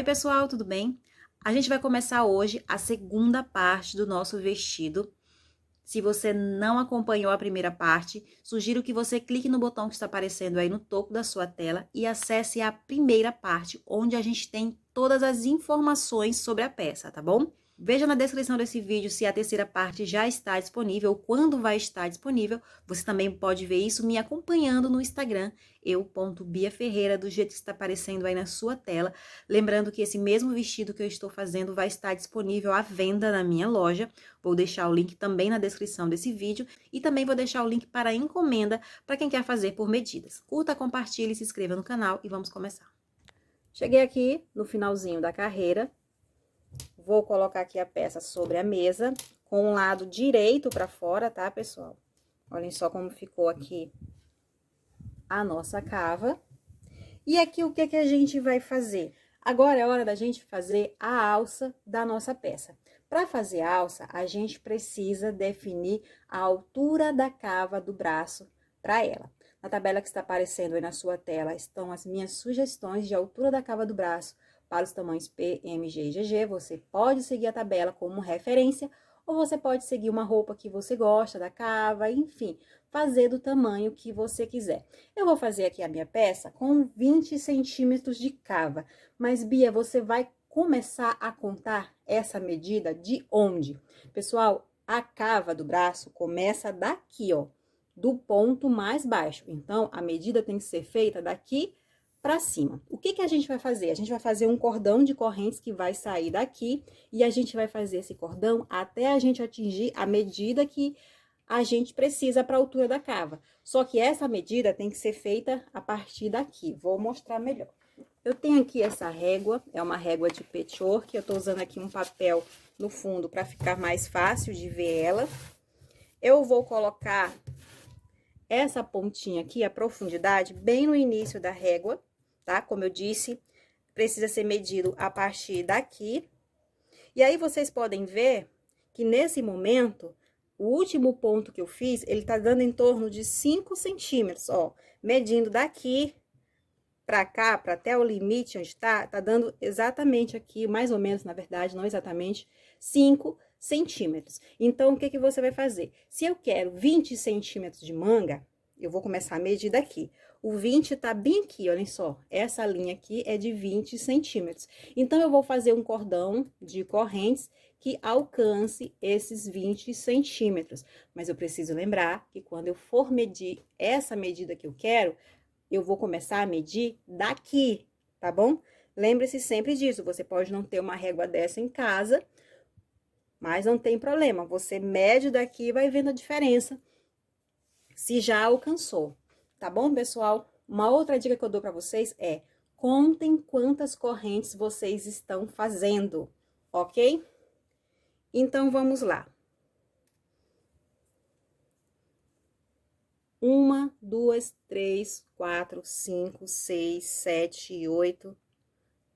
Oi pessoal, tudo bem? A gente vai começar hoje a segunda parte do nosso vestido. Se você não acompanhou a primeira parte, sugiro que você clique no botão que está aparecendo aí no topo da sua tela e acesse a primeira parte, onde a gente tem todas as informações sobre a peça, tá bom? Veja na descrição desse vídeo se a terceira parte já está disponível, quando vai estar disponível. Você também pode ver isso me acompanhando no Instagram, eu.biaferreira, do jeito que está aparecendo aí na sua tela. Lembrando que esse mesmo vestido que eu estou fazendo vai estar disponível à venda na minha loja. Vou deixar o link também na descrição desse vídeo e também vou deixar o link para a encomenda para quem quer fazer por medidas. Curta, compartilhe, se inscreva no canal e vamos começar. Cheguei aqui no finalzinho da carreira. Vou colocar aqui a peça sobre a mesa, com o lado direito para fora, tá, pessoal? Olhem só como ficou aqui a nossa cava. E aqui o que que a gente vai fazer? Agora é hora da gente fazer a alça da nossa peça. Para fazer a alça, a gente precisa definir a altura da cava do braço para ela. Na tabela que está aparecendo aí na sua tela estão as minhas sugestões de altura da cava do braço para os tamanhos P, M, G e GG. Você pode seguir a tabela como referência ou você pode seguir uma roupa que você gosta da cava, enfim, fazer do tamanho que você quiser. Eu vou fazer aqui a minha peça com 20 centímetros de cava, mas Bia, você vai começar a contar essa medida de onde? Pessoal, a cava do braço começa daqui, ó, do ponto mais baixo. Então, a medida tem que ser feita daqui para cima. O que que a gente vai fazer? A gente vai fazer um cordão de correntes que vai sair daqui e a gente vai fazer esse cordão até a gente atingir a medida que a gente precisa para a altura da cava. Só que essa medida tem que ser feita a partir daqui. Vou mostrar melhor. Eu tenho aqui essa régua, é uma régua de patchwork, eu tô usando aqui um papel no fundo para ficar mais fácil de ver ela. Eu vou colocar essa pontinha aqui, a profundidade, bem no início da régua, tá? Como eu disse, precisa ser medido a partir daqui. E aí, vocês podem ver que nesse momento, o último ponto que eu fiz, ele tá dando em torno de 5 centímetros, ó. Medindo daqui pra cá, pra até o limite onde tá dando exatamente aqui, mais ou menos, na verdade, não exatamente, 5 centímetros. Então, o que que você vai fazer? Se eu quero 20 centímetros de manga, eu vou começar a medir daqui. O 20 tá bem aqui, olhem só. Essa linha aqui é de 20 centímetros. Então, eu vou fazer um cordão de correntes que alcance esses 20 centímetros. Mas eu preciso lembrar que quando eu for medir essa medida que eu quero, eu vou começar a medir daqui, tá bom? Lembre-se sempre disso, você pode não ter uma régua dessa em casa, mas não tem problema, você mede daqui e vai vendo a diferença, se já alcançou, tá bom, pessoal? Uma outra dica que eu dou pra vocês é, contem quantas correntes vocês estão fazendo, ok? Então, vamos lá. 1, 2, 3, 4, 5, 6, 7, 8,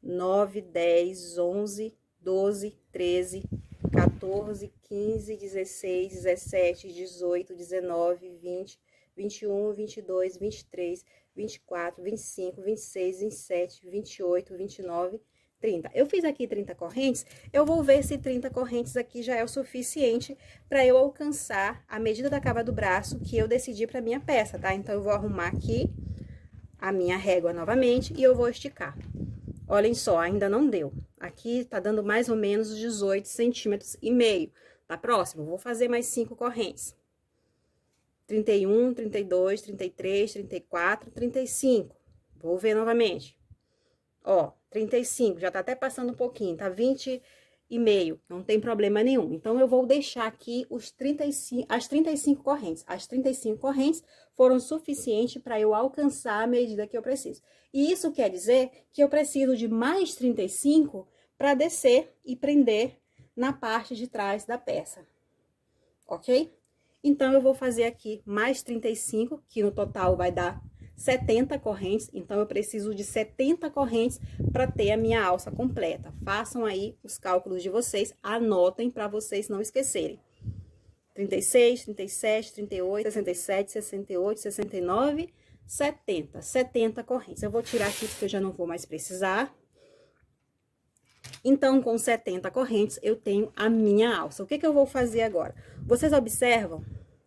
9, 10, 11, 12, 13, 14, 15, 16, 17, 18, 19, 20, 21, 22, 23, 24, 25, 26, 27, 28, 29, 30. Eu fiz aqui 30 correntes, eu vou ver se 30 correntes aqui já é o suficiente para eu alcançar a medida da cava do braço que eu decidi para minha peça, tá? Então, eu vou arrumar aqui a minha régua novamente e eu vou esticar. Olhem só, ainda não deu. Aqui tá dando mais ou menos 18 centímetros e meio. Tá próximo? Vou fazer mais 5 correntes. 31, 32, 33, 34, 35. Vou ver novamente. Ó, 35, já tá até passando um pouquinho, tá 20 e meio, não tem problema nenhum. Então, eu vou deixar aqui os 35, as 35 correntes. As 35 correntes foram suficientes para eu alcançar a medida que eu preciso. E isso quer dizer que eu preciso de mais 35 para descer e prender na parte de trás da peça, ok? Então, eu vou fazer aqui mais 35, que no total vai dar 70 correntes, então eu preciso de 70 correntes para ter a minha alça completa. Façam aí os cálculos de vocês, anotem para vocês não esquecerem. 36, 37, 38, 67, 68, 69, 70. 70 correntes. Eu vou tirar aqui porque eu já não vou mais precisar. Então, com 70 correntes, eu tenho a minha alça. O que que eu vou fazer agora? Vocês observam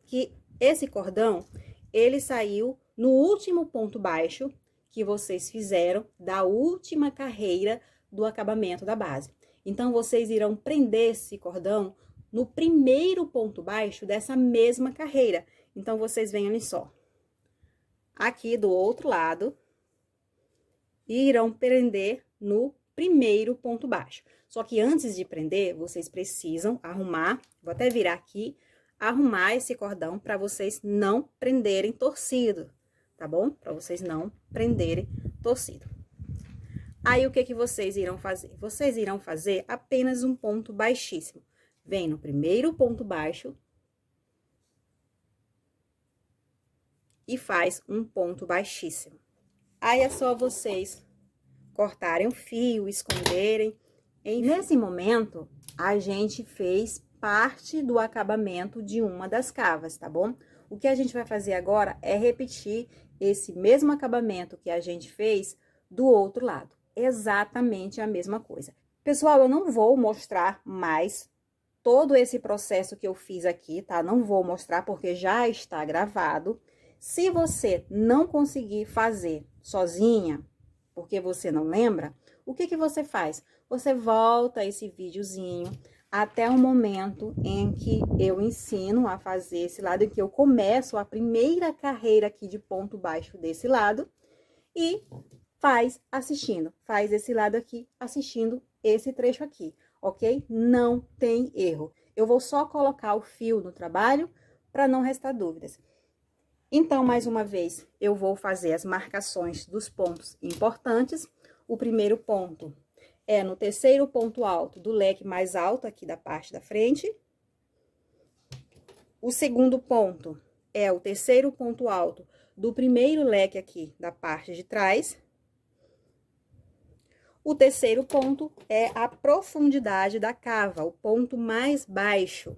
que esse cordão, ele saiu no último ponto baixo que vocês fizeram da última carreira do acabamento da base. Então, vocês irão prender esse cordão no primeiro ponto baixo dessa mesma carreira. Então, vocês vêm ali só, aqui do outro lado, e irão prender no primeiro ponto baixo. Só que antes de prender, vocês precisam arrumar, vou até virar aqui, arrumar esse cordão para vocês não prenderem torcido, tá bom? Para vocês não prenderem torcido. Aí, o que que vocês irão fazer? Vocês irão fazer apenas um ponto baixíssimo. Vem no primeiro ponto baixo e faz um ponto baixíssimo. Aí, é só vocês cortarem o fio, esconderem. Nesse momento, a gente fez parte do acabamento de uma das cavas, tá bom? O que a gente vai fazer agora é repetir esse mesmo acabamento que a gente fez do outro lado. Exatamente a mesma coisa. Pessoal, eu não vou mostrar mais todo esse processo que eu fiz aqui, tá? Não vou mostrar porque já está gravado. Se você não conseguir fazer sozinha, porque você não lembra, o que que você faz? Você volta esse videozinho até o momento em que eu ensino a fazer esse lado, em que eu começo a primeira carreira aqui de ponto baixo desse lado, e faz assistindo, faz esse lado aqui assistindo esse trecho aqui, ok? Não tem erro. Eu vou só colocar o fio no trabalho para não restar dúvidas. Então, mais uma vez, eu vou fazer as marcações dos pontos importantes. O primeiro ponto é no terceiro ponto alto do leque mais alto aqui da parte da frente. O segundo ponto é o terceiro ponto alto do primeiro leque aqui da parte de trás. O terceiro ponto é a profundidade da cava, o ponto mais baixo.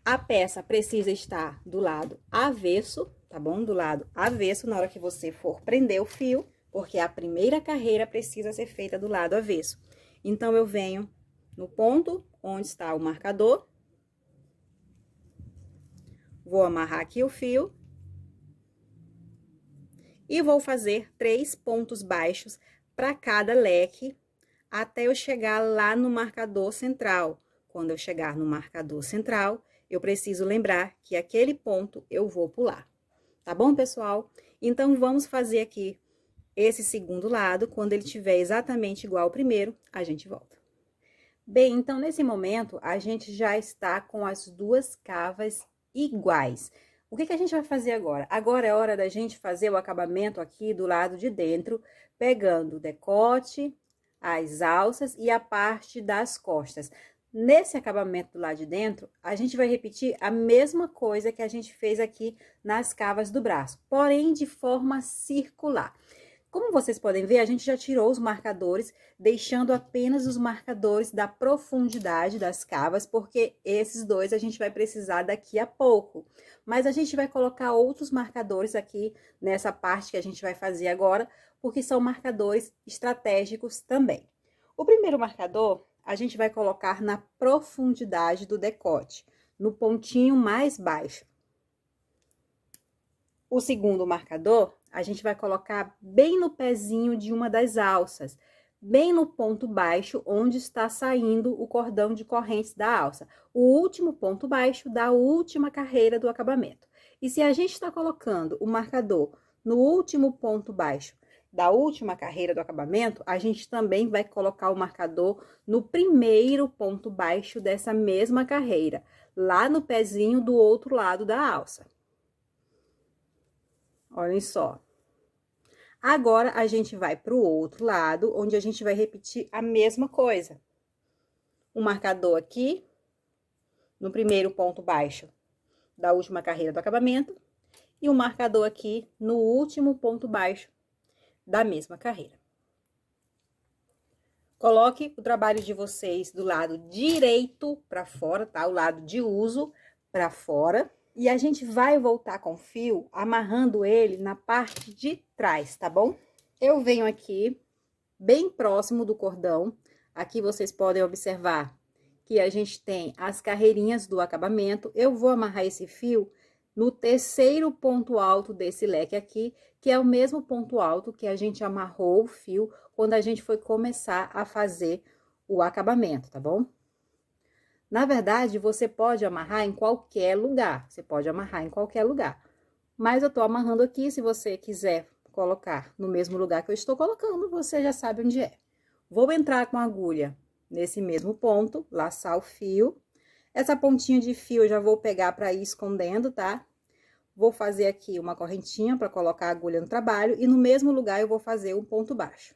A peça precisa estar do lado avesso, tá bom? Do lado avesso na hora que você for prender o fio, porque a primeira carreira precisa ser feita do lado avesso. Então, eu venho no ponto onde está o marcador, vou amarrar aqui o fio e vou fazer 3 pontos baixos para cada leque até eu chegar lá no marcador central. Quando eu chegar no marcador central, eu preciso lembrar que aquele ponto eu vou pular. Tá bom, pessoal? Então, vamos fazer aqui esse segundo lado. Quando ele tiver exatamente igual ao primeiro, a gente volta. Bem, então, nesse momento, a gente já está com as duas cavas iguais. O que que a gente vai fazer agora? Agora é hora da gente fazer o acabamento aqui do lado de dentro, pegando o decote, as alças e a parte das costas. Nesse acabamento do lado de dentro, a gente vai repetir a mesma coisa que a gente fez aqui nas cavas do braço, porém de forma circular. Como vocês podem ver, a gente já tirou os marcadores, deixando apenas os marcadores da profundidade das cavas, porque esses dois a gente vai precisar daqui a pouco. Mas a gente vai colocar outros marcadores aqui nessa parte que a gente vai fazer agora, porque são marcadores estratégicos também. O primeiro marcador a gente vai colocar na profundidade do decote, no pontinho mais baixo. O segundo marcador, a gente vai colocar bem no pezinho de uma das alças, bem no ponto baixo, onde está saindo o cordão de correntes da alça. O último ponto baixo da última carreira do acabamento. E se a gente está colocando o marcador no último ponto baixo da última carreira do acabamento, a gente também vai colocar o marcador no primeiro ponto baixo dessa mesma carreira, lá no pezinho do outro lado da alça. Olhem só. Agora, a gente vai para o outro lado, onde a gente vai repetir a mesma coisa. O marcador aqui, no primeiro ponto baixo da última carreira do acabamento, e o marcador aqui no último ponto baixo da mesma carreira. Coloque o trabalho de vocês do lado direito para fora, tá? O lado de uso para fora. E a gente vai voltar com o fio amarrando ele na parte de trás, tá bom? Eu venho aqui bem próximo do cordão. Aqui vocês podem observar que a gente tem as carreirinhas do acabamento. Eu vou amarrar esse fio no terceiro ponto alto desse leque aqui, que é o mesmo ponto alto que a gente amarrou o fio quando a gente foi começar a fazer o acabamento, tá bom? Na verdade, você pode amarrar em qualquer lugar, você pode amarrar em qualquer lugar. Mas eu tô amarrando aqui, se você quiser colocar no mesmo lugar que eu estou colocando, você já sabe onde é. Vou entrar com a agulha nesse mesmo ponto, laçar o fio. Essa pontinha de fio eu já vou pegar para ir escondendo, tá? Vou fazer aqui uma correntinha para colocar a agulha no trabalho e no mesmo lugar eu vou fazer um ponto baixo.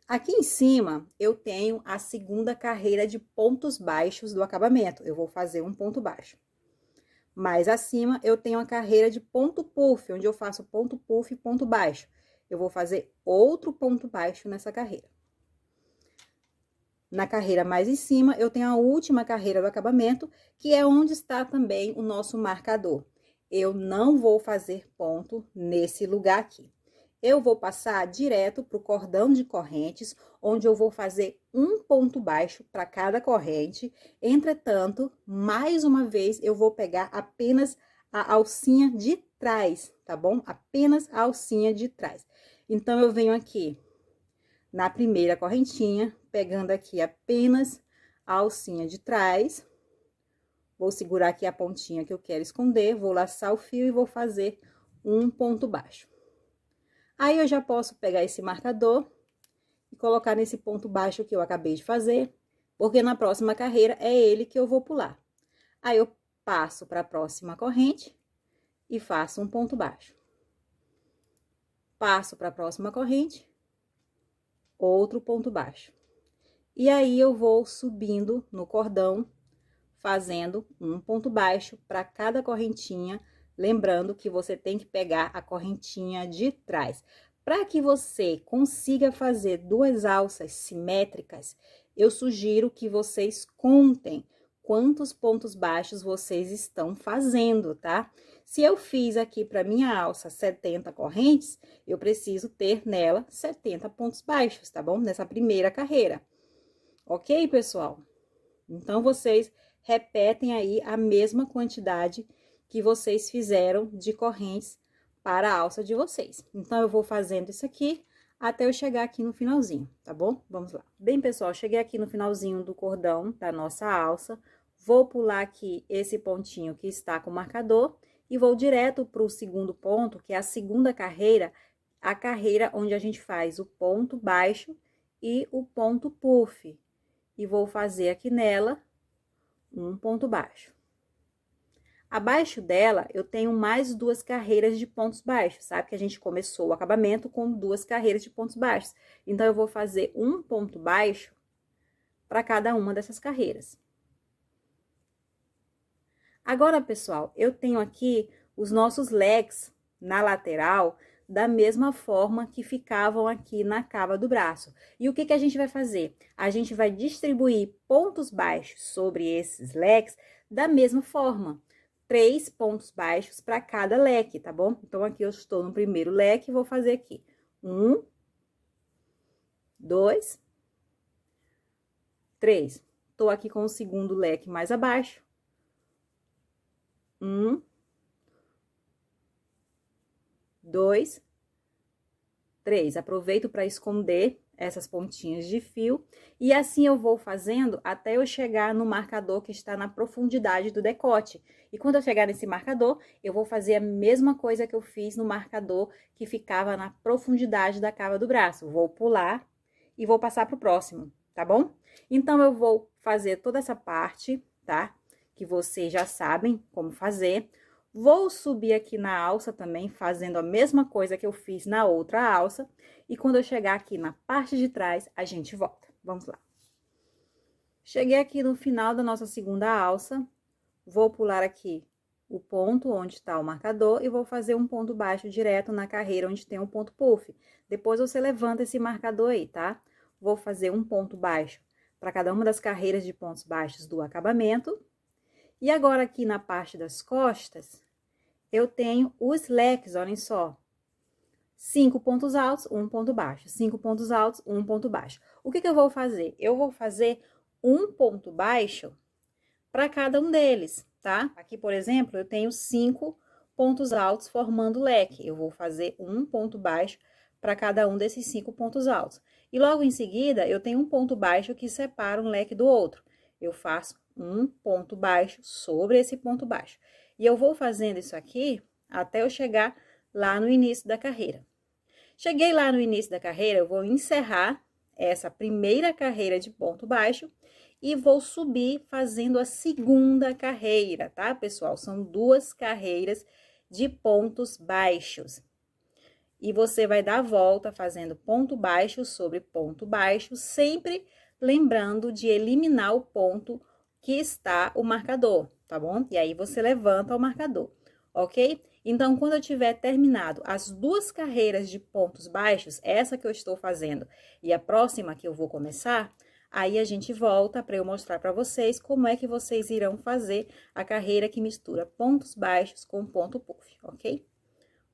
Aqui em cima, eu tenho a segunda carreira de pontos baixos do acabamento. Eu vou fazer um ponto baixo. Mais acima, eu tenho a carreira de ponto puff, onde eu faço ponto puff e ponto baixo. Eu vou fazer outro ponto baixo nessa carreira. Na carreira mais em cima, eu tenho a última carreira do acabamento, que é onde está também o nosso marcador. Eu não vou fazer ponto nesse lugar aqui. Eu vou passar direto para o cordão de correntes, onde eu vou fazer um ponto baixo para cada corrente. Entretanto, mais uma vez, eu vou pegar apenas a alcinha de trás, tá bom? Apenas a alcinha de trás. Então, eu venho aqui na primeira correntinha, pegando aqui apenas a alcinha de trás. Vou segurar aqui a pontinha que eu quero esconder, vou laçar o fio e vou fazer um ponto baixo. Aí, eu já posso pegar esse marcador e colocar nesse ponto baixo que eu acabei de fazer, porque na próxima carreira é ele que eu vou pular. Aí, eu passo para a próxima corrente e faço um ponto baixo. Passo para a próxima corrente, outro ponto baixo. E aí, eu vou subindo no cordão, fazendo um ponto baixo para cada correntinha. Lembrando que você tem que pegar a correntinha de trás. Para que você consiga fazer duas alças simétricas, eu sugiro que vocês contem quantos pontos baixos vocês estão fazendo, tá? Se eu fiz aqui para minha alça 70 correntes, eu preciso ter nela 70 pontos baixos, tá bom? Nessa primeira carreira. Ok, pessoal? Então, vocês repetem aí a mesma quantidade que vocês fizeram de correntes para a alça de vocês. Então, eu vou fazendo isso aqui até eu chegar aqui no finalzinho, tá bom? Vamos lá. Bem, pessoal, cheguei aqui no finalzinho do cordão da nossa alça. Vou pular aqui esse pontinho que está com o marcador e vou direto para o segundo ponto, que é a segunda carreira, a carreira onde a gente faz o ponto baixo e o ponto puff. E vou fazer aqui nela um ponto baixo. Abaixo dela, eu tenho mais duas carreiras de pontos baixos, sabe? Que a gente começou o acabamento com duas carreiras de pontos baixos. Então, eu vou fazer um ponto baixo para cada uma dessas carreiras. Agora, pessoal, eu tenho aqui os nossos leques na lateral da mesma forma que ficavam aqui na cava do braço. E o que que a gente vai fazer? A gente vai distribuir pontos baixos sobre esses leques da mesma forma. 3 pontos baixos para cada leque, tá bom? Então, aqui eu estou no primeiro leque e vou fazer aqui 1, 2, 3. Tô aqui com o segundo leque mais abaixo. 1, 2, 3. Aproveito para esconder essas pontinhas de fio. E assim eu vou fazendo até eu chegar no marcador que está na profundidade do decote. E quando eu chegar nesse marcador, eu vou fazer a mesma coisa que eu fiz no marcador que ficava na profundidade da cava do braço. Vou pular e vou passar para o próximo, tá bom? Então, eu vou fazer toda essa parte, tá? Que vocês já sabem como fazer. Vou subir aqui na alça também, fazendo a mesma coisa que eu fiz na outra alça. E quando eu chegar aqui na parte de trás, a gente volta. Vamos lá. Cheguei aqui no final da nossa segunda alça. Vou pular aqui o ponto onde está o marcador e vou fazer um ponto baixo direto na carreira onde tem um ponto puff. Depois, você levanta esse marcador aí, tá? Vou fazer um ponto baixo para cada uma das carreiras de pontos baixos do acabamento. E agora, aqui na parte das costas, eu tenho os leques, olhem só. 5 pontos altos, 1 ponto baixo. 5 pontos altos, 1 ponto baixo. O que eu vou fazer? Eu vou fazer um ponto baixo para cada um deles, tá? Aqui, por exemplo, eu tenho 5 pontos altos formando leque. Eu vou fazer um ponto baixo para cada um desses 5 pontos altos. E logo em seguida, eu tenho um ponto baixo que separa um leque do outro. Eu faço um ponto baixo sobre esse ponto baixo. E eu vou fazendo isso aqui até eu chegar lá no início da carreira. Cheguei lá no início da carreira, eu vou encerrar essa primeira carreira de ponto baixo e vou subir fazendo a segunda carreira, tá, pessoal? São 2 carreiras de pontos baixos. E você vai dar a volta fazendo ponto baixo sobre ponto baixo, sempre lembrando de eliminar o ponto que está o marcador, tá bom? E aí, você levanta o marcador, ok? Então, quando eu tiver terminado as 2 carreiras de pontos baixos, essa que eu estou fazendo e a próxima que eu vou começar, aí a gente volta para eu mostrar para vocês como é que vocês irão fazer a carreira que mistura pontos baixos com ponto puff, ok?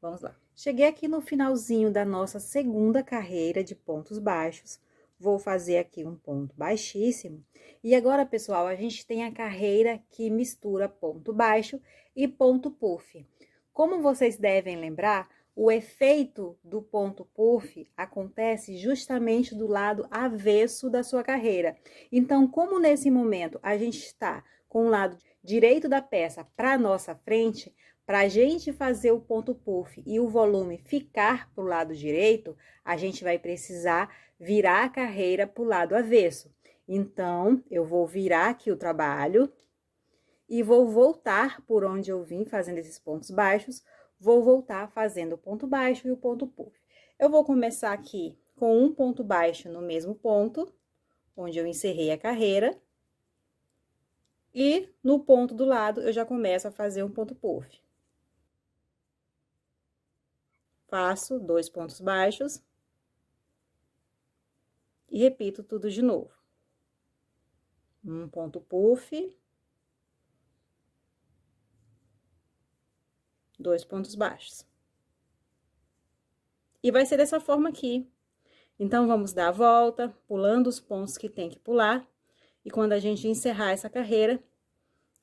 Vamos lá. Cheguei aqui no finalzinho da nossa segunda carreira de pontos baixos. Vou fazer aqui um ponto baixíssimo. E agora, pessoal, a gente tem a carreira que mistura ponto baixo e ponto puff. Como vocês devem lembrar, o efeito do ponto puff acontece justamente do lado avesso da sua carreira. Então, como nesse momento a gente está com o lado direito da peça para a nossa frente, para a gente fazer o ponto puff e o volume ficar para o lado direito, a gente vai precisar virar a carreira para o lado avesso. Então, eu vou virar aqui o trabalho e vou voltar por onde eu vim fazendo esses pontos baixos, vou voltar fazendo o ponto baixo e o ponto puff. Eu vou começar aqui com um ponto baixo no mesmo ponto, onde eu encerrei a carreira, e no ponto do lado eu já começo a fazer um ponto puff. Faço 2 pontos baixos e repito tudo de novo. Um ponto puff, 2 pontos baixos. E vai ser dessa forma aqui. Então, vamos dar a volta, pulando os pontos que tem que pular. E quando a gente encerrar essa carreira,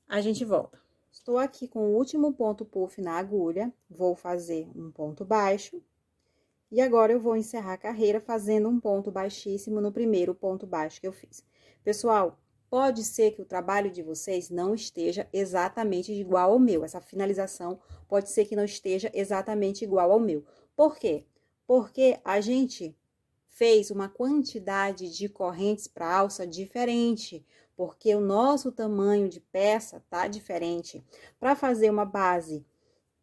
a gente volta. Estou aqui com o último ponto puff na agulha, vou fazer um ponto baixo. E agora, eu vou encerrar a carreira fazendo um ponto baixíssimo no primeiro ponto baixo que eu fiz. Pessoal, pode ser que o trabalho de vocês não esteja exatamente igual ao meu. Essa finalização pode ser que não esteja exatamente igual ao meu. Por quê? Porque a gente fez uma quantidade de correntes para alça diferente, porque o nosso tamanho de peça tá diferente. Para fazer uma base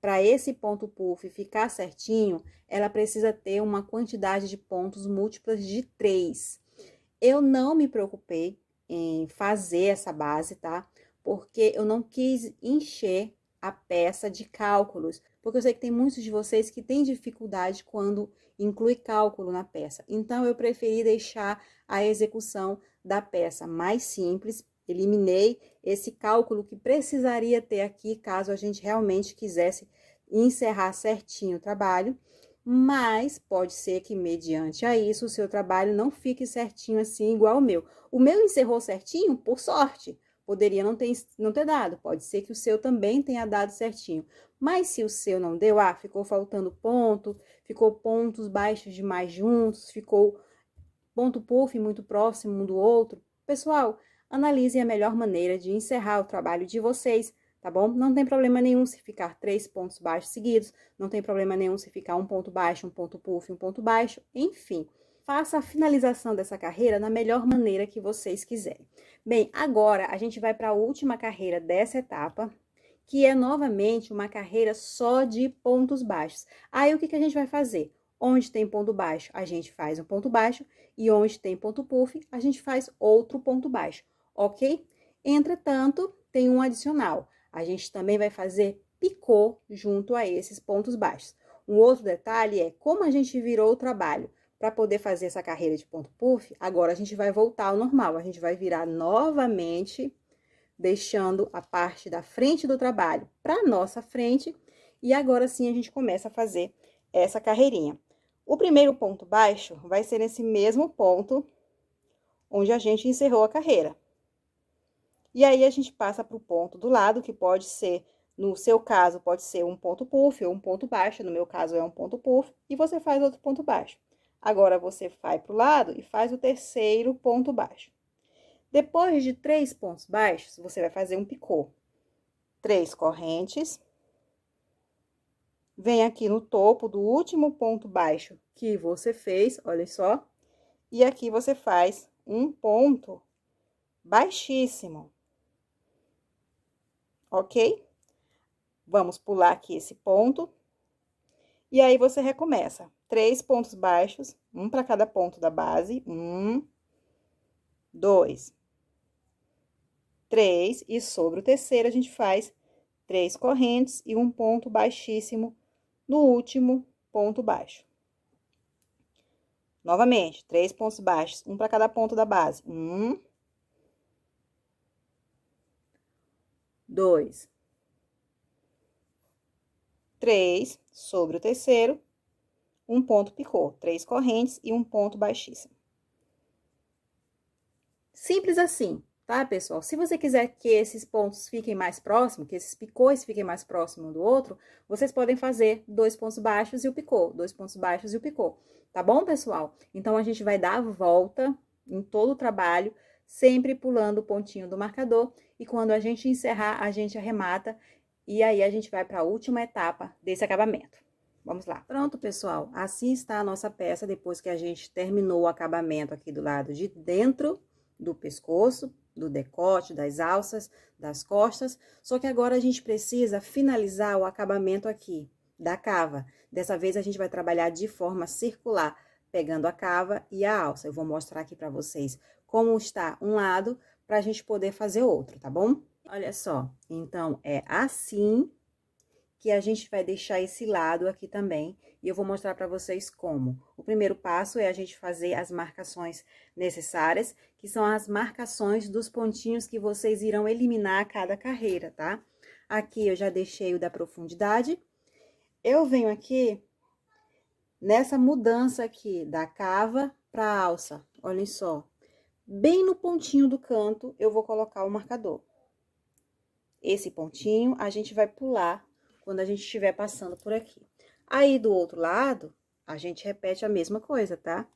para esse ponto puff ficar certinho, ela precisa ter uma quantidade de pontos múltiplas de 3. Eu não me preocupei em fazer essa base, tá? Porque eu não quis encher a peça de cálculos, porque eu sei que tem muitos de vocês que têm dificuldade quando inclui cálculo na peça. Então, eu preferi deixar a execução da peça mais simples, eliminei esse cálculo que precisaria ter aqui, caso a gente realmente quisesse encerrar certinho o trabalho, mas pode ser que, mediante a isso, o seu trabalho não fique certinho assim, igual ao meu. O meu encerrou certinho, por sorte. Poderia não ter dado, pode ser que o seu também tenha dado certinho. Mas se o seu não deu, ficou faltando ponto, ficou pontos baixos demais juntos, ficou ponto puff muito próximo um do outro. Pessoal, analisem a melhor maneira de encerrar o trabalho de vocês, tá bom? Não tem problema nenhum se ficar 3 pontos baixos seguidos, não tem problema nenhum se ficar um ponto baixo, um ponto puff, um ponto baixo, enfim. Faça a finalização dessa carreira da melhor maneira que vocês quiserem. Bem, agora a gente vai para a última carreira dessa etapa, que é novamente uma carreira só de pontos baixos. Aí, o que a gente vai fazer? Onde tem ponto baixo, a gente faz um ponto baixo, e onde tem ponto puff, a gente faz outro ponto baixo, ok? Entretanto, tem um adicional. A gente também vai fazer picô junto a esses pontos baixos. Um outro detalhe é, como a gente virou o trabalho para poder fazer essa carreira de ponto puff, agora a gente vai voltar ao normal. A gente vai virar novamente deixando a parte da frente do trabalho para nossa frente. E agora sim a gente começa a fazer essa carreirinha. O primeiro ponto baixo vai ser nesse mesmo ponto onde a gente encerrou a carreira. E aí, a gente passa para o ponto do lado, que pode ser, no seu caso, pode ser um ponto puff ou um ponto baixo, no meu caso é um ponto puff, e você faz outro ponto baixo. Agora, você vai para o lado e faz o terceiro ponto baixo. Depois de 3 pontos baixos, você vai fazer um picô. 3 correntes. Vem aqui no topo do último ponto baixo que você fez, olha só. E aqui você faz um ponto baixíssimo. Ok? Vamos pular aqui esse ponto. E aí, você recomeça. 3 pontos baixos, um para cada ponto da base. 1, 2, 3. E sobre o terceiro, a gente faz 3 correntes e um ponto baixíssimo no último ponto baixo. Novamente, 3 pontos baixos, um para cada ponto da base. 1, 2, 3, sobre o terceiro, um ponto picô, 3 correntes e um ponto baixíssimo. Simples assim, tá, pessoal? Se você quiser que esses pontos fiquem mais próximos, que esses picôs fiquem mais próximos um do outro, vocês podem fazer 2 pontos baixos e o picô, 2 pontos baixos e o picô, tá bom, pessoal? Então, a gente vai dar a volta em todo o trabalho, sempre pulando o pontinho do marcador, e quando a gente encerrar, a gente arremata, e aí a gente vai para a última etapa desse acabamento. Vamos lá. Pronto, pessoal, assim está a nossa peça depois que a gente terminou o acabamento aqui do lado de dentro do pescoço, do decote, das alças, das costas, só que agora a gente precisa finalizar o acabamento aqui da cava. Dessa vez a gente vai trabalhar de forma circular, pegando a cava e a alça. Eu vou mostrar aqui para vocês como está um lado, para a gente poder fazer outro, tá bom? Olha só, então, é assim que a gente vai deixar esse lado aqui também, e eu vou mostrar para vocês como. O primeiro passo é a gente fazer as marcações necessárias, que são as marcações dos pontinhos que vocês irão eliminar a cada carreira, tá? Aqui eu já deixei o da profundidade. Eu venho aqui nessa mudança aqui da cava para a alça, olhem só. Bem no pontinho do canto, eu vou colocar o marcador. Esse pontinho, a gente vai pular quando a gente estiver passando por aqui. Aí, do outro lado, a gente repete a mesma coisa, tá?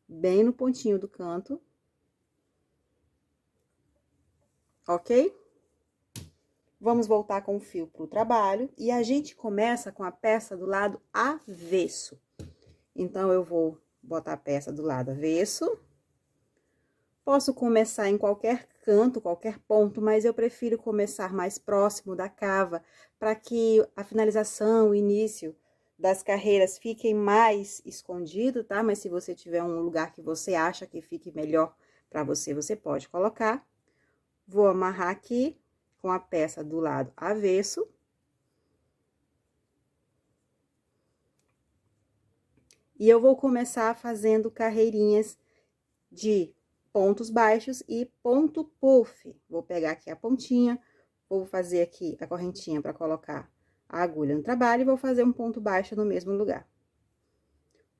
Bem no pontinho do canto. Ok? Vamos voltar com o fio pro trabalho. E a gente começa com a peça do lado avesso. Então, eu vou botar a peça do lado avesso. Posso começar em qualquer canto, qualquer ponto, mas eu prefiro começar mais próximo da cava, para que a finalização, o início das carreiras fiquem mais escondido, tá? Mas se você tiver um lugar que você acha que fique melhor para você, você pode colocar. Vou amarrar aqui com a peça do lado avesso. E eu vou começar fazendo carreirinhas de pontos baixos e ponto puff. Vou pegar aqui a pontinha, vou fazer aqui a correntinha para colocar a agulha no trabalho e vou fazer um ponto baixo no mesmo lugar.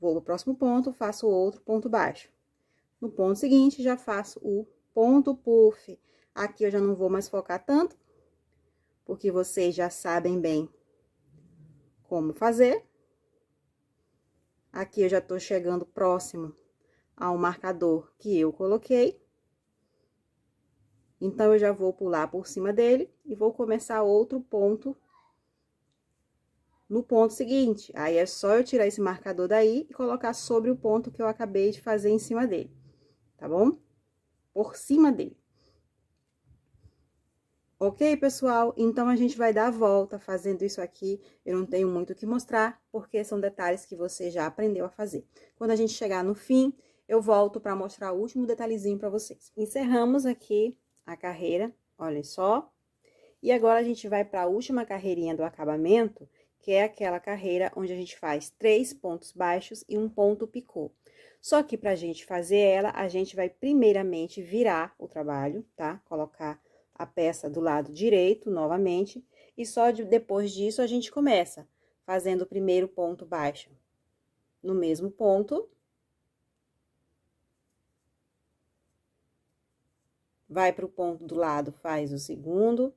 Vou pro próximo ponto, faço outro ponto baixo. No ponto seguinte, já faço o ponto puff. Aqui eu já não vou mais focar tanto, porque vocês já sabem bem como fazer. Aqui eu já tô chegando próximo ao marcador que eu coloquei. Então, eu já vou pular por cima dele e vou começar outro ponto no ponto seguinte. Aí, é só eu tirar esse marcador daí e colocar sobre o ponto que eu acabei de fazer em cima dele, tá bom? Por cima dele. Ok, pessoal? Então, a gente vai dar a volta fazendo isso aqui. Eu não tenho muito o que mostrar, porque são detalhes que você já aprendeu a fazer. Quando a gente chegar no fim, eu volto para mostrar o último detalhezinho para vocês. Encerramos aqui a carreira, olha só. E agora, a gente vai para a última carreirinha do acabamento, que é aquela carreira onde a gente faz 3 pontos baixos e um ponto picô. Só que pra gente fazer ela, a gente vai primeiramente virar o trabalho, tá? Colocar a peça do lado direito, novamente, e só depois disso a gente começa fazendo o primeiro ponto baixo no mesmo ponto. Vai para o ponto do lado, faz o segundo,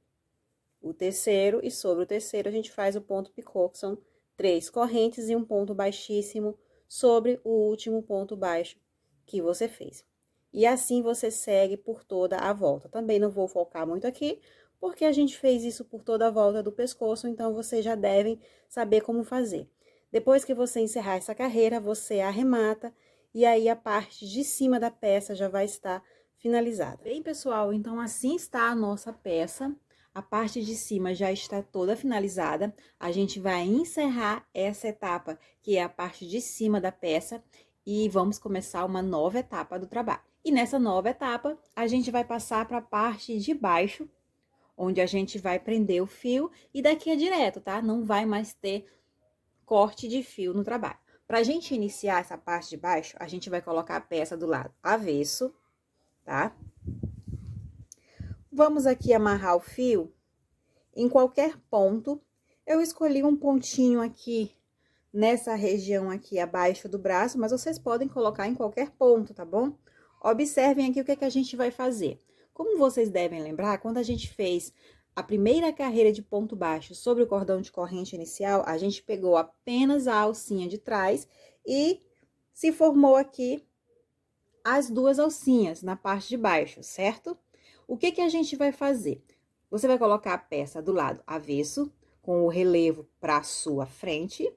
o terceiro, e sobre o terceiro a gente faz o ponto picô, que são 3 correntes e um ponto baixíssimo sobre o último ponto baixo que você fez. E assim você segue por toda a volta. Também não vou focar muito aqui, porque a gente fez isso por toda a volta do pescoço, então vocês já devem saber como fazer. Depois que você encerrar essa carreira, você arremata, e aí a parte de cima da peça já vai estar finalizada. Bem, pessoal, então assim está a nossa peça. A parte de cima já está toda finalizada. A gente vai encerrar essa etapa, que é a parte de cima da peça, e vamos começar uma nova etapa do trabalho. E nessa nova etapa, a gente vai passar para a parte de baixo, onde a gente vai prender o fio, e daqui é direto, tá? Não vai mais ter corte de fio no trabalho. Para a gente iniciar essa parte de baixo, a gente vai colocar a peça do lado avesso, tá? Vamos aqui amarrar o fio em qualquer ponto. Eu escolhi um pontinho aqui nessa região aqui abaixo do braço, mas vocês podem colocar em qualquer ponto, tá bom? Observem aqui o que é que a gente vai fazer. Como vocês devem lembrar, quando a gente fez a primeira carreira de ponto baixo sobre o cordão de corrente inicial, a gente pegou apenas a alcinha de trás e se formou aqui as duas alcinhas na parte de baixo, certo? O que que a gente vai fazer? Você vai colocar a peça do lado avesso, com o relevo para a sua frente,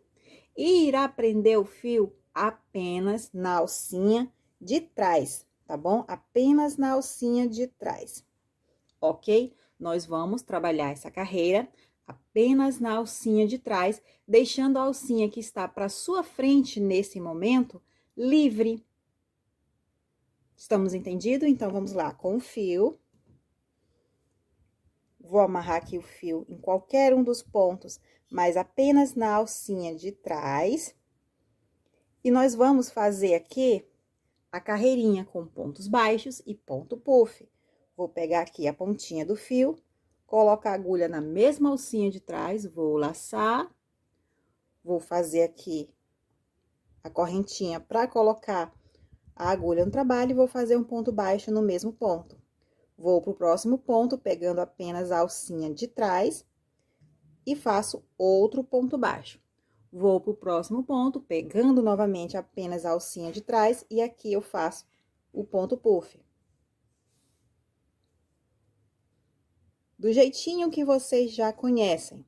e irá prender o fio apenas na alcinha de trás, tá bom? Apenas na alcinha de trás, ok? Nós vamos trabalhar essa carreira apenas na alcinha de trás, deixando a alcinha que está para sua frente nesse momento livre. Estamos entendidos? Então, vamos lá, com o fio. Vou amarrar aqui o fio em qualquer um dos pontos, mas apenas na alcinha de trás. E nós vamos fazer aqui a carreirinha com pontos baixos e ponto puff. Vou pegar aqui a pontinha do fio, colocar a agulha na mesma alcinha de trás, vou laçar. Vou fazer aqui a correntinha para colocar a agulha no trabalho e vou fazer um ponto baixo no mesmo ponto. Vou pro próximo ponto, pegando apenas a alcinha de trás e faço outro ponto baixo. Vou pro próximo ponto, pegando novamente apenas a alcinha de trás e aqui eu faço o ponto puff. Do jeitinho que vocês já conhecem.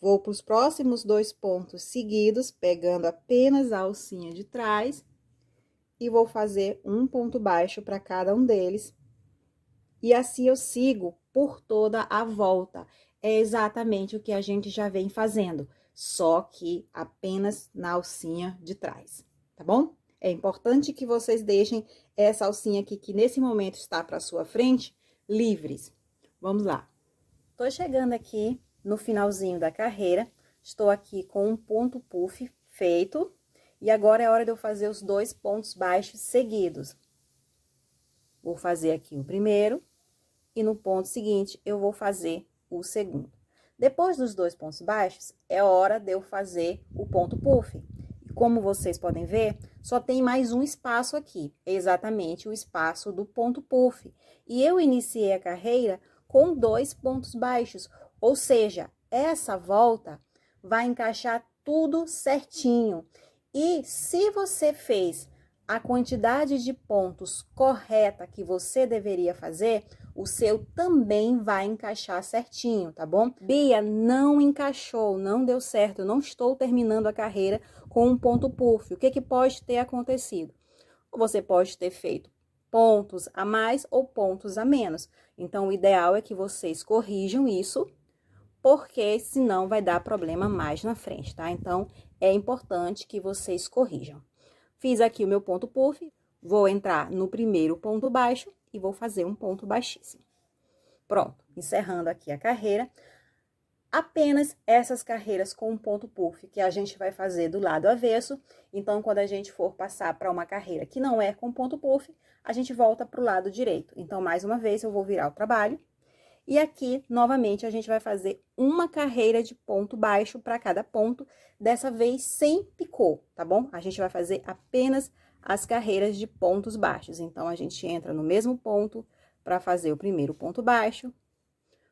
Vou para os próximos 2 pontos seguidos, pegando apenas a alcinha de trás, e vou fazer um ponto baixo para cada um deles. E assim eu sigo por toda a volta. É exatamente o que a gente já vem fazendo, só que apenas na alcinha de trás, tá bom? É importante que vocês deixem essa alcinha aqui, que nesse momento está para sua frente, livres. Vamos lá. Tô chegando aqui no finalzinho da carreira, estou aqui com um ponto puff feito, e agora é hora de eu fazer os 2 pontos baixos seguidos. Vou fazer aqui o primeiro, e no ponto seguinte, eu vou fazer o segundo. Depois dos 2 pontos baixos, é hora de eu fazer o ponto puff. E como vocês podem ver, só tem mais um espaço aqui, exatamente o espaço do ponto puff. E eu iniciei a carreira com 2 pontos baixos, ou seja, essa volta vai encaixar tudo certinho. E se você fez a quantidade de pontos correta que você deveria fazer, o seu também vai encaixar certinho, tá bom? Bia, não encaixou, não deu certo, eu não estou terminando a carreira com um ponto puff. O que que pode ter acontecido? Você pode ter feito pontos a mais ou pontos a menos. Então, o ideal é que vocês corrijam isso, porque senão vai dar problema mais na frente, tá? Então, é importante que vocês corrijam. Fiz aqui o meu ponto puff, vou entrar no primeiro ponto baixo e vou fazer um ponto baixíssimo. Pronto, encerrando aqui a carreira. apenas essas carreiras com um ponto puff que a gente vai fazer do lado avesso. Então, quando a gente for passar para uma carreira que não é com ponto puff, a gente volta para o lado direito. Então, mais uma vez, eu vou virar o trabalho. E aqui, novamente, a gente vai fazer uma carreira de ponto baixo para cada ponto, dessa vez sem picô, tá bom? A gente vai fazer apenas as carreiras de pontos baixos. Então, a gente entra no mesmo ponto para fazer o primeiro ponto baixo,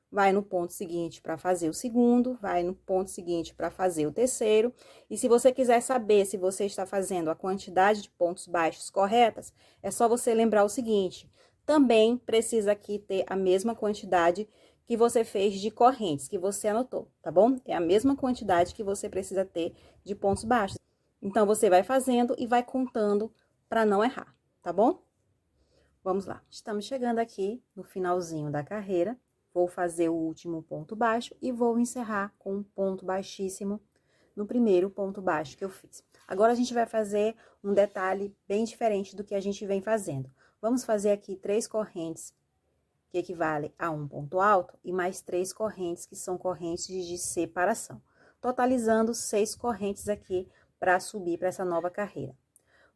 vai no ponto seguinte para fazer o segundo, vai no ponto seguinte para fazer o terceiro. E se você quiser saber se você está fazendo a quantidade de pontos baixos corretas, é só você lembrar o seguinte: também precisa aqui ter a mesma quantidade que você fez de correntes, que você anotou, tá bom? É a mesma quantidade que você precisa ter de pontos baixos. Então, você vai fazendo e vai contando para não errar, tá bom? Vamos lá. Estamos chegando aqui no finalzinho da carreira. Vou fazer o último ponto baixo e vou encerrar com um ponto baixíssimo no primeiro ponto baixo que eu fiz. Agora, a gente vai fazer um detalhe bem diferente do que a gente vem fazendo. Vamos fazer aqui 3 correntes, que equivalem a um ponto alto, e mais 3 correntes, que são correntes de separação. Totalizando 6 correntes aqui para subir para essa nova carreira.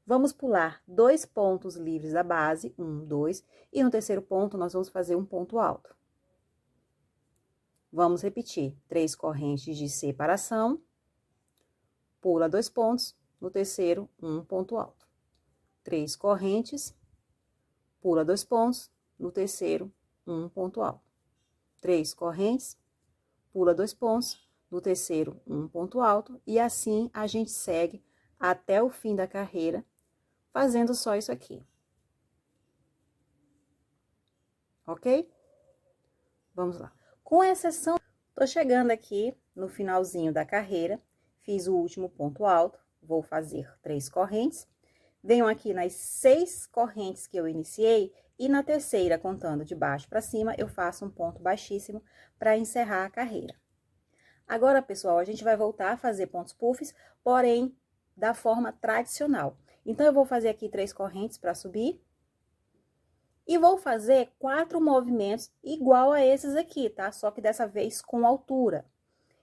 Vamos pular 2 pontos livres da base, 1, 2, e no terceiro ponto nós vamos fazer um ponto alto. Vamos repetir 3 correntes de separação, pula 2 pontos, no terceiro, um ponto alto. 3 correntes, pula 2 pontos, no terceiro, um ponto alto. 3 correntes, pula 2 pontos, no terceiro, um ponto alto, e assim a gente segue até o fim da carreira, fazendo só isso aqui. Ok? Vamos lá. Com exceção, tô chegando aqui no finalzinho da carreira, fiz o último ponto alto, vou fazer 3 correntes, venho aqui nas 6 correntes que eu iniciei, e na terceira, contando de baixo para cima, eu faço um ponto baixíssimo para encerrar a carreira. Agora, pessoal, a gente vai voltar a fazer pontos puffs, porém, da forma tradicional. Então, eu vou fazer aqui 3 correntes para subir. E vou fazer 4 movimentos igual a esses aqui, tá? Só que dessa vez com altura.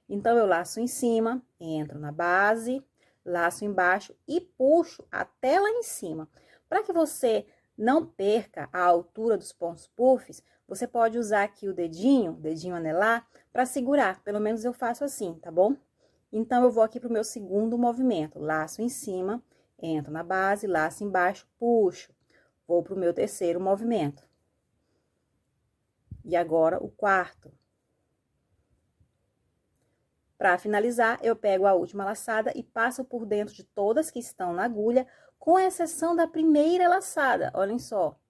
Então, eu laço em cima, entro na base, laço embaixo e puxo até lá em cima. Para que você não perca a altura dos pontos puffs, você pode usar aqui o dedinho anelar, para segurar. Pelo menos eu faço assim, tá bom? Então, eu vou aqui pro meu segundo movimento. Laço em cima, entro na base, laço embaixo, puxo. Vou pro meu terceiro movimento. E agora, o quarto. Para finalizar, eu pego a última laçada e passo por dentro de todas que estão na agulha, com exceção da primeira laçada, olhem só.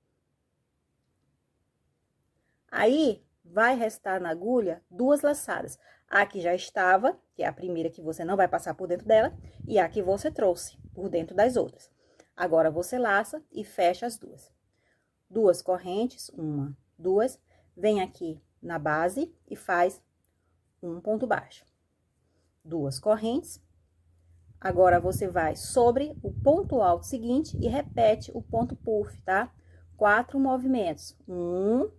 Aí, vai restar na agulha 2 laçadas. A que já estava, que é a primeira que você não vai passar por dentro dela, e a que você trouxe por dentro das outras. Agora, você laça e fecha as 2. 2 correntes, 1, 2, vem aqui na base e faz um ponto baixo. 2 correntes. Agora, você vai sobre o ponto alto seguinte e repete o ponto puff, tá? 4 movimentos. 1,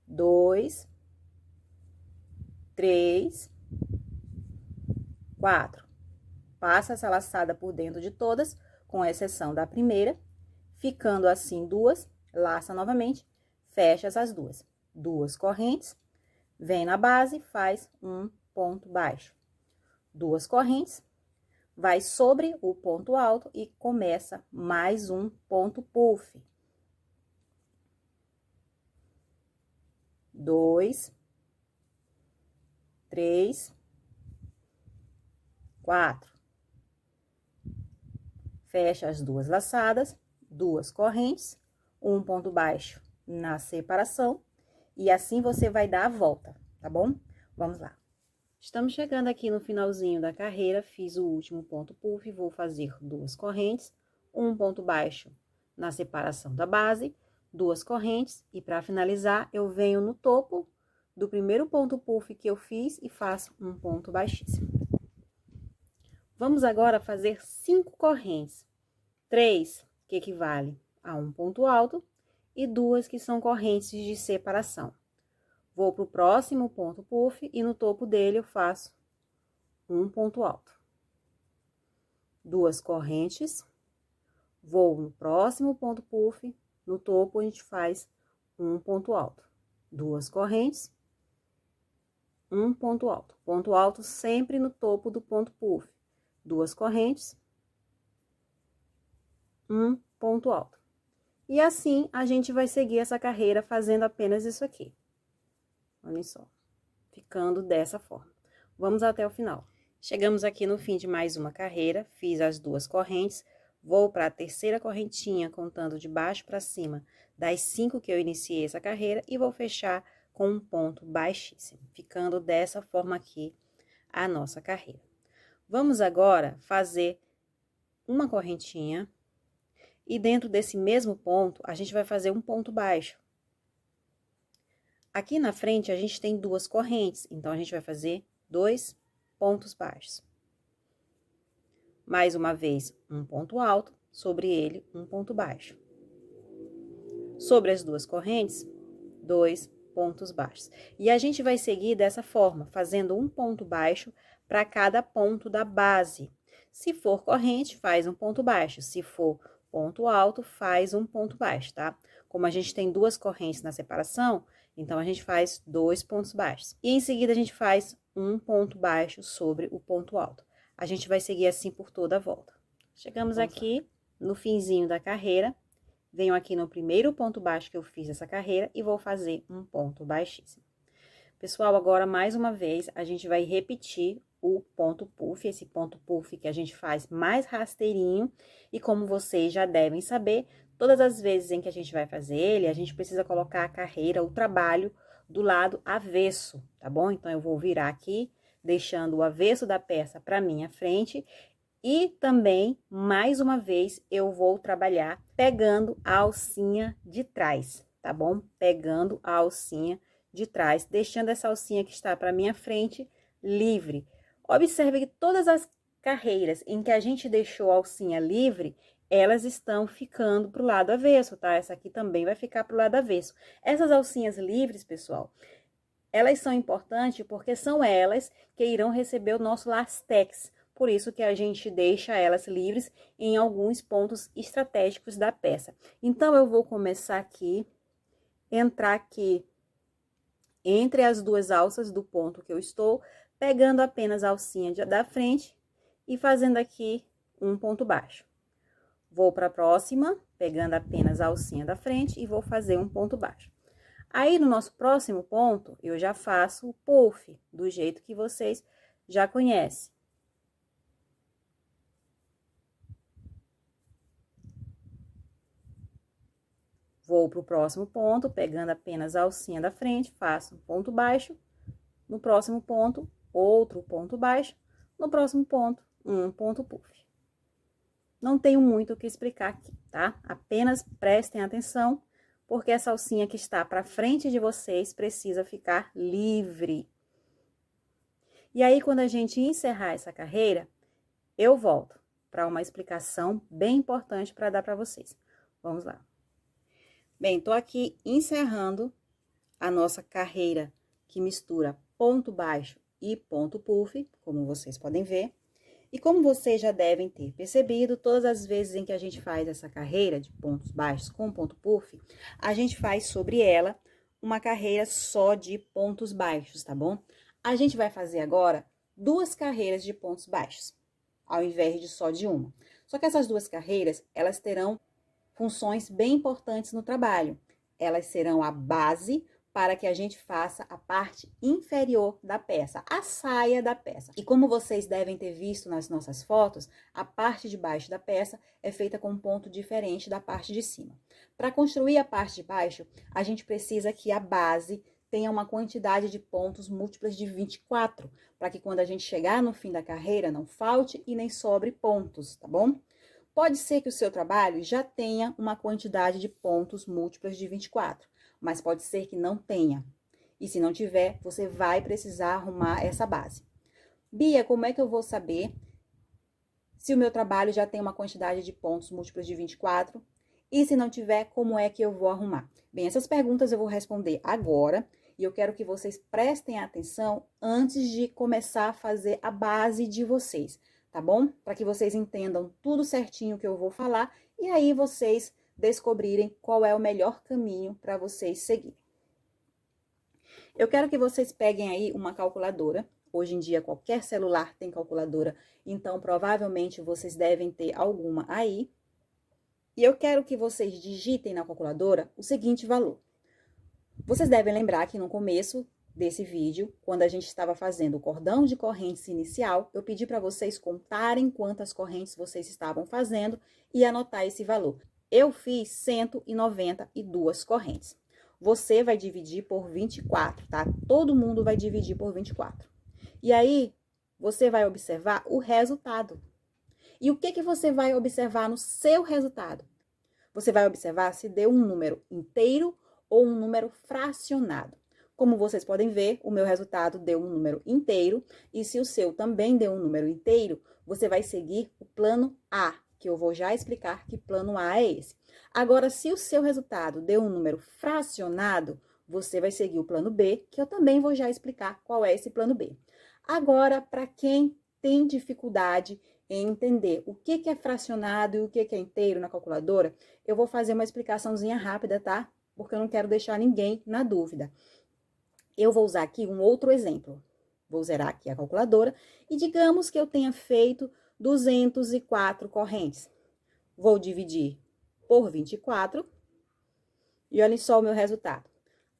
2, 3, 4. Passa essa laçada por dentro de todas, com exceção da primeira, ficando assim 2, laça novamente, fecha as 2. 2 correntes, vem na base, faz um ponto baixo. 2 correntes, vai sobre o ponto alto e começa mais um ponto puff. 2, 3, 4. Fecha as 2 laçadas, 2 correntes, um ponto baixo na separação, e assim você vai dar a volta, tá bom? Vamos lá. Estamos chegando aqui no finalzinho da carreira, fiz o último ponto puff, vou fazer 2 correntes, um ponto baixo na separação da base, 2 correntes, e para finalizar, eu venho no topo do primeiro ponto puff que eu fiz e faço um ponto baixíssimo. Vamos agora fazer 5 correntes, 3 que equivale a um ponto alto e 2 que são correntes de separação. Vou pro próximo ponto puff e no topo dele eu faço um ponto alto. 2 correntes, vou no próximo ponto puff, no topo a gente faz um ponto alto. 2 correntes, um ponto alto. Ponto alto sempre no topo do ponto puff. 2 correntes, um ponto alto. E assim a gente vai seguir essa carreira fazendo apenas isso aqui. Olha só, ficando dessa forma. Vamos até o final. Chegamos aqui no fim de mais uma carreira, fiz as 2 correntes, vou para a terceira correntinha, contando de baixo para cima, das 5 que eu iniciei essa carreira, e vou fechar com um ponto baixíssimo, ficando dessa forma aqui a nossa carreira. Vamos agora fazer uma correntinha, e dentro desse mesmo ponto, a gente vai fazer um ponto baixo. Aqui na frente, a gente tem 2 correntes, então a gente vai fazer 2 pontos baixos. Mais uma vez, um ponto alto, sobre ele, um ponto baixo. Sobre as 2 correntes, 2 pontos baixos. E a gente vai seguir dessa forma, fazendo um ponto baixo para cada ponto da base. Se for corrente, faz um ponto baixo. Se for ponto alto, faz um ponto baixo, tá? Como a gente tem 2 correntes na separação, então a gente faz 2 pontos baixos. E em seguida a gente faz um ponto baixo sobre o ponto alto. A gente vai seguir assim por toda a volta. Chegamos aqui no finzinho da carreira, venho aqui no primeiro ponto baixo que eu fiz essa carreira e vou fazer um ponto baixíssimo. Pessoal, agora mais uma vez a gente vai repetir o ponto puff, esse ponto puff que a gente faz mais rasteirinho, e como vocês já devem saber, todas as vezes em que a gente vai fazer ele, a gente precisa colocar a carreira, o trabalho, do lado avesso, tá bom? Então, eu vou virar aqui, deixando o avesso da peça para minha frente, e também, mais uma vez, eu vou trabalhar pegando a alcinha de trás, tá bom? Pegando a alcinha de trás, deixando essa alcinha que está para minha frente livre. Observe que todas as carreiras em que a gente deixou a alcinha livre, elas estão ficando pro lado avesso, tá? Essa aqui também vai ficar pro lado avesso. Essas alcinhas livres, pessoal, elas são importantes porque são elas que irão receber o nosso lastex. Por isso que a gente deixa elas livres em alguns pontos estratégicos da peça. Então, eu vou começar aqui, entrar aqui entre as 2 alças do ponto que eu estou, pegando apenas a alcinha da frente e fazendo aqui um ponto baixo. Vou para a próxima, pegando apenas a alcinha da frente e vou fazer um ponto baixo. Aí, no nosso próximo ponto, eu já faço o puff, do jeito que vocês já conhecem. Vou para o próximo ponto, pegando apenas a alcinha da frente, faço um ponto baixo. No próximo ponto, outro ponto baixo. No próximo ponto, um ponto puff. Não tenho muito o que explicar aqui, tá? Apenas prestem atenção, porque essa alcinha que está para frente de vocês precisa ficar livre. E aí, quando a gente encerrar essa carreira, eu volto para uma explicação bem importante para dar para vocês. Vamos lá. Bem, tô aqui encerrando a nossa carreira que mistura ponto baixo e ponto puff, como vocês podem ver. E como vocês já devem ter percebido, todas as vezes em que a gente faz essa carreira de pontos baixos com ponto puff, a gente faz sobre ela uma carreira só de pontos baixos, tá bom? A gente vai fazer agora 2 carreiras de pontos baixos, ao invés de só de uma. Só que essas 2 carreiras, elas terão funções bem importantes no trabalho. Elas serão a base para que a gente faça a parte inferior da peça, a saia da peça. E como vocês devem ter visto nas nossas fotos, a parte de baixo da peça é feita com um ponto diferente da parte de cima. Para construir a parte de baixo, a gente precisa que a base tenha uma quantidade de pontos múltiplas de 24, para que quando a gente chegar no fim da carreira, não falte e nem sobre pontos, tá bom? Pode ser que o seu trabalho já tenha uma quantidade de pontos múltiplas de 24, mas pode ser que não tenha. E se não tiver, você vai precisar arrumar essa base. Bia, como é que eu vou saber se o meu trabalho já tem uma quantidade de pontos múltiplos de 24? E se não tiver, como é que eu vou arrumar? Bem, essas perguntas eu vou responder agora. E eu quero que vocês prestem atenção antes de começar a fazer a base de vocês, tá bom? Para que vocês entendam tudo certinho que eu vou falar e aí vocês descobrirem qual é o melhor caminho para vocês seguirem. Eu quero que vocês peguem aí uma calculadora. Hoje em dia, qualquer celular tem calculadora, então provavelmente vocês devem ter alguma aí. E eu quero que vocês digitem na calculadora o seguinte valor. Vocês devem lembrar que no começo desse vídeo, quando a gente estava fazendo o cordão de correntes inicial, eu pedi para vocês contarem quantas correntes vocês estavam fazendo e anotar esse valor. Eu fiz 192 correntes. Você vai dividir por 24, tá? Todo mundo vai dividir por 24. E aí, você vai observar o resultado. E o que você vai observar no seu resultado? Você vai observar se deu um número inteiro ou um número fracionado. Como vocês podem ver, o meu resultado deu um número inteiro. E se o seu também deu um número inteiro, você vai seguir o plano A, que eu vou já explicar que plano A é esse. Agora, se o seu resultado deu um número fracionado, você vai seguir o plano B, que eu também vou já explicar qual é esse plano B. Agora, para quem tem dificuldade em entender o que é fracionado e o que é inteiro na calculadora, eu vou fazer uma explicaçãozinha rápida, tá? Porque eu não quero deixar ninguém na dúvida. Eu vou usar aqui um outro exemplo. Vou zerar aqui a calculadora e digamos que eu tenha feito 204 correntes. Vou dividir por 24 e olhem só o meu resultado.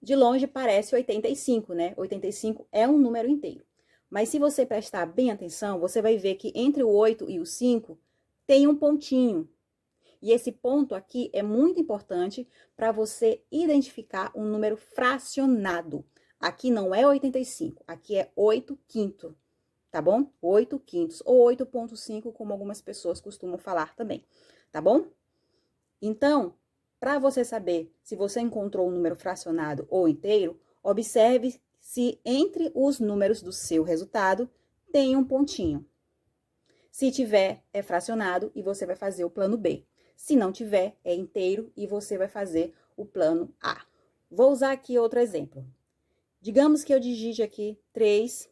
De longe parece 85, né? 85 é um número inteiro. Mas se você prestar bem atenção, você vai ver que entre o 8 e o 5 tem um pontinho. E esse ponto aqui é muito importante para você identificar um número fracionado. Aqui não é 85, aqui é 8 quinto, tá bom? 8 quintos ou 8,5, como algumas pessoas costumam falar também, tá bom? Então, para você saber se você encontrou um número fracionado ou inteiro, observe se entre os números do seu resultado tem um pontinho. Se tiver, é fracionado e você vai fazer o plano B. Se não tiver, é inteiro e você vai fazer o plano A. Vou usar aqui outro exemplo. Digamos que eu digite aqui 3,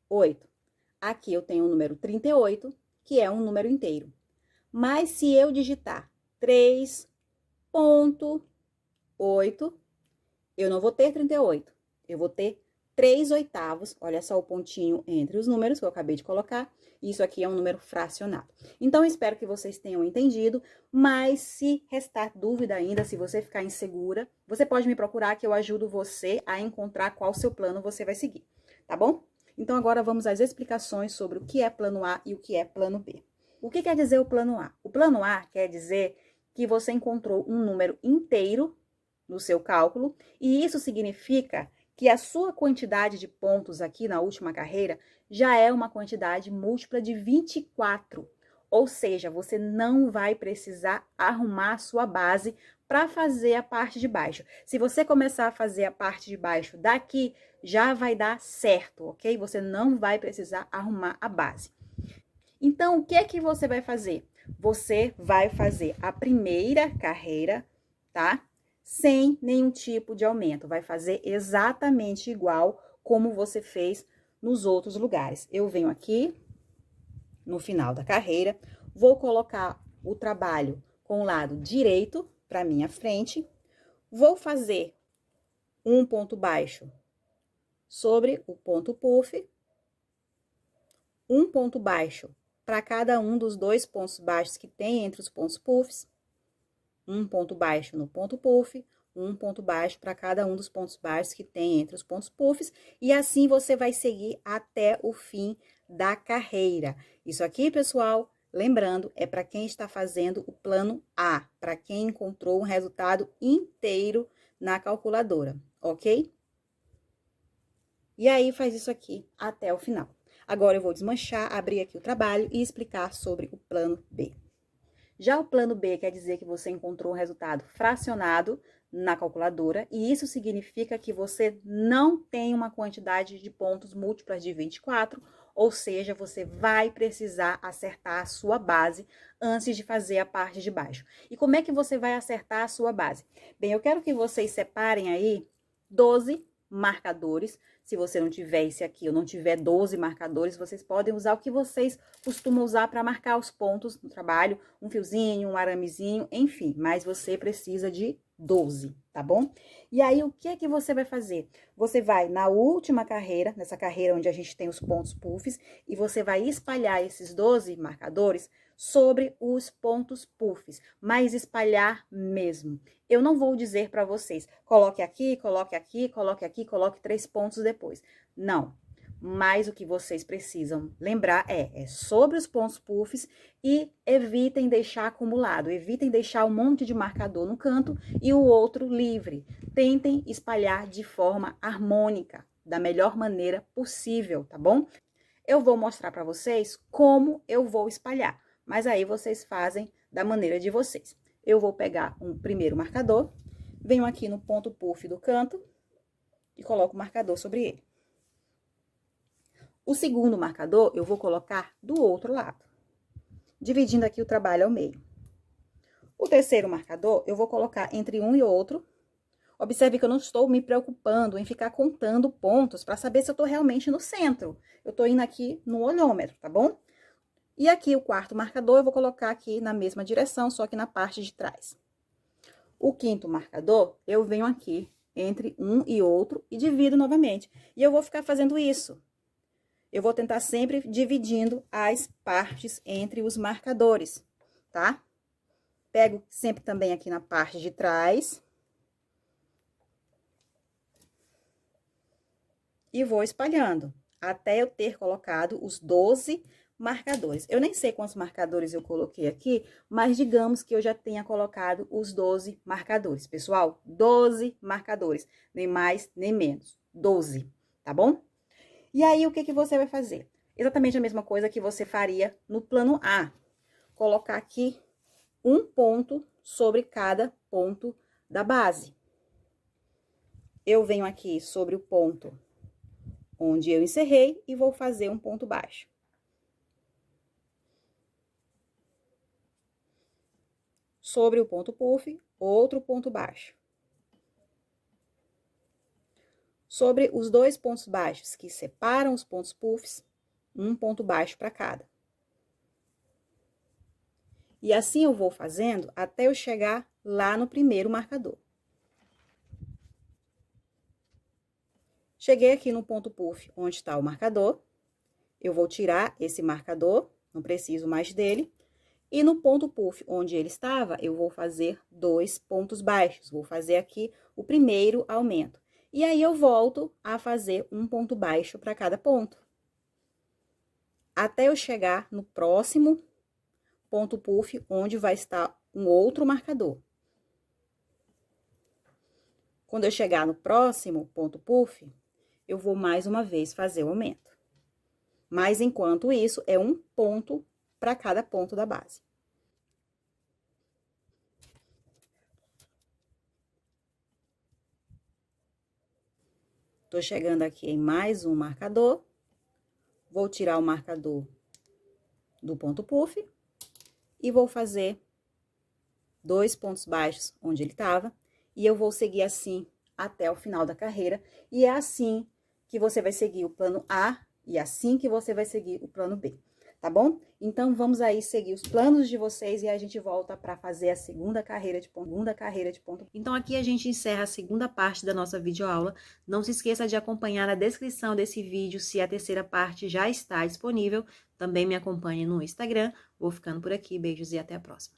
8. Aqui eu tenho o número 38, que é um número inteiro. Mas se eu digitar 3,8, eu não vou ter 38. Eu vou ter 3/8. Olha só o pontinho entre os números que eu acabei de colocar. Isso aqui é um número fracionado. Então, eu espero que vocês tenham entendido, mas se restar dúvida ainda, se você ficar insegura, você pode me procurar que eu ajudo você a encontrar qual seu plano você vai seguir, tá bom? Então, agora vamos às explicações sobre o que é plano A e o que é plano B. O que quer dizer o plano A? O plano A quer dizer que você encontrou um número inteiro no seu cálculo, e isso significa que a sua quantidade de pontos aqui na última carreira já é uma quantidade múltipla de 24. Ou seja, você não vai precisar arrumar a sua base para fazer a parte de baixo. Se você começar a fazer a parte de baixo daqui, já vai dar certo, ok? Você não vai precisar arrumar a base. Então, o que é que você vai fazer? Você vai fazer a primeira carreira, tá? Sem nenhum tipo de aumento. Vai fazer exatamente igual como você fez nos outros lugares. Eu venho aqui, no final da carreira, vou colocar o trabalho com o lado direito para minha frente, vou fazer um ponto baixo sobre o ponto puff, um ponto baixo para cada um dos dois pontos baixos que tem entre os pontos puffs, um ponto baixo no ponto puff, um ponto baixo para cada um dos pontos baixos que tem entre os pontos puffs, e assim você vai seguir até o fim da carreira. Isso aqui, pessoal, lembrando, é para quem está fazendo o plano A, para quem encontrou um resultado inteiro na calculadora, ok? E aí, faz isso aqui até o final. Agora, eu vou desmanchar, abrir aqui o trabalho e explicar sobre o plano B. Já o plano B quer dizer que você encontrou um resultado fracionado na calculadora, e isso significa que você não tem uma quantidade de pontos múltiplas de 24, ou seja, você vai precisar acertar a sua base antes de fazer a parte de baixo. E como é que você vai acertar a sua base? Bem, eu quero que vocês separem aí 12 marcadores. Se você não tiver esse aqui ou não tiver 12 marcadores, vocês podem usar o que vocês costumam usar para marcar os pontos no trabalho, um fiozinho, um aramezinho, enfim, mas você precisa de 12, tá bom? E aí, o que é que você vai fazer? Você vai na última carreira, nessa carreira onde a gente tem os pontos puffs, e você vai espalhar esses 12 marcadores sobre os pontos puffs, mas espalhar mesmo. Eu não vou dizer para vocês, coloque aqui, coloque aqui, coloque aqui, coloque 3 pontos depois. Não. Mas o que vocês precisam lembrar é sobre os pontos puffs e evitem deixar acumulado, evitem deixar um monte de marcador no canto e o outro livre. Tentem espalhar de forma harmônica, da melhor maneira possível, tá bom? Eu vou mostrar para vocês como eu vou espalhar, mas aí vocês fazem da maneira de vocês. Eu vou pegar um primeiro marcador, venho aqui no ponto puff do canto e coloco o marcador sobre ele. O segundo marcador, eu vou colocar do outro lado, dividindo aqui o trabalho ao meio. O terceiro marcador, eu vou colocar entre um e outro. Observe que eu não estou me preocupando em ficar contando pontos para saber se eu estou realmente no centro. Eu estou indo aqui no olhômetro, tá bom? E aqui o quarto marcador, eu vou colocar aqui na mesma direção, só que na parte de trás. O quinto marcador, eu venho aqui entre um e outro e divido novamente. E eu vou ficar fazendo isso. Eu vou tentar sempre dividindo as partes entre os marcadores, tá? Pego sempre também aqui na parte de trás. E vou espalhando, até eu ter colocado os 12 marcadores. Eu nem sei quantos marcadores eu coloquei aqui, mas digamos que eu já tenha colocado os 12 marcadores. Pessoal, 12 marcadores, nem mais, nem menos, 12, tá bom? E aí, o que que você vai fazer? Exatamente a mesma coisa que você faria no plano A. Colocar aqui um ponto sobre cada ponto da base. Eu venho aqui sobre o ponto onde eu encerrei e vou fazer um ponto baixo. Sobre o ponto puff, outro ponto baixo. Sobre os 2 pontos baixos que separam os pontos puffs, um ponto baixo para cada. E assim eu vou fazendo até eu chegar lá no primeiro marcador. Cheguei aqui no ponto puff, onde está o marcador. Eu vou tirar esse marcador, não preciso mais dele. E no ponto puff, onde ele estava, eu vou fazer 2 pontos baixos. Vou fazer aqui o primeiro aumento. E aí, eu volto a fazer um ponto baixo para cada ponto. Até eu chegar no próximo ponto puff, onde vai estar um outro marcador. Quando eu chegar no próximo ponto puff, eu vou mais uma vez fazer o aumento. Mas, enquanto isso, é um ponto para cada ponto da base. Tô chegando aqui em mais um marcador. Vou tirar o marcador do ponto puff e vou fazer 2 pontos baixos onde ele estava. E eu vou seguir assim até o final da carreira. E é assim que você vai seguir o plano A e assim que você vai seguir o plano B, tá bom? Então, vamos aí seguir os planos de vocês e a gente volta para fazer a segunda carreira de ponto. Então, aqui a gente encerra a segunda parte da nossa videoaula. Não se esqueça de acompanhar na descrição desse vídeo se a terceira parte já está disponível. Também me acompanhe no Instagram. Vou ficando por aqui. Beijos e até a próxima.